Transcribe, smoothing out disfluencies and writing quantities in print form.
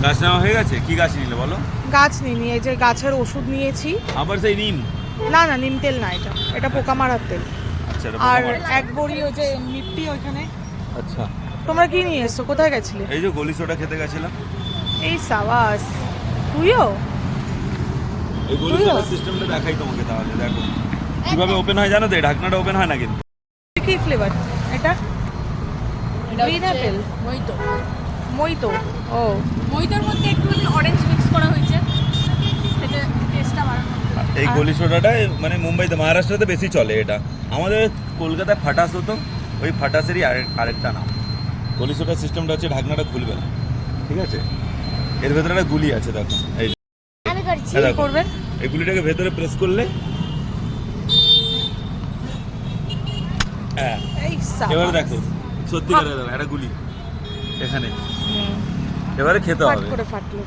গাছ নেওয়া হয়ে গেছে? কি গাছ নিলে বলো? গাছ নিয়ে এই যে গাছের ওষুধ নিয়েছি। আবার সেই নিম? না না, নিম তেল না, এটা পোকা মারার তেল। আচ্ছা, আর এক বড়ি ওই যে মিট্টি ওইখানে। আচ্ছা, তোমরা কি নিয়ে এসছো? কোথায় গেছিলে? এই যে গলি সোডা খেতে গেছিলাম। এই সাবাস, তুইও? এই গলি সোডা সিস্টেমটা দেখাই তোমাকে, তাহলে দেখো কিভাবে ওপেন হয় জানো তো? এই ঢাকনাটা ওপেন হয় না কিন্তু। কি ফ্লেভার এটা? গ্রিন অ্যাপেল মইতো। মইতো। ও, মইতোর মধ্যে একটু অরেঞ্জ মিক্স করা হয়েছে, এটা টেস্টটা বাড়ানো। এই গলি সোডাটা মানে মুম্বাইতে, মহারাষ্ট্রতে বেশি চলে এটা। আমাদের কলকাতায় ফাটাস হতো, ওই ফাটাসেরই আরেকটা নাম। গলি সোডা সিস্টেমটা হচ্ছে ঢাকনাটা খুলবে না, ঠিক আছে? এর ভেতরে একটা গুলি আছে, দেখো এই আমি করছি। এই দেখো, করবেন? এই গুলিটাকে ভেতরে প্রেস করলে হ্যাঁ, এই সাবাস। এবারে দেখো সত্যি করে দেখো একটা গুলি এখানে, এবারে খেতে ফাট হবে। করে ফাটলো।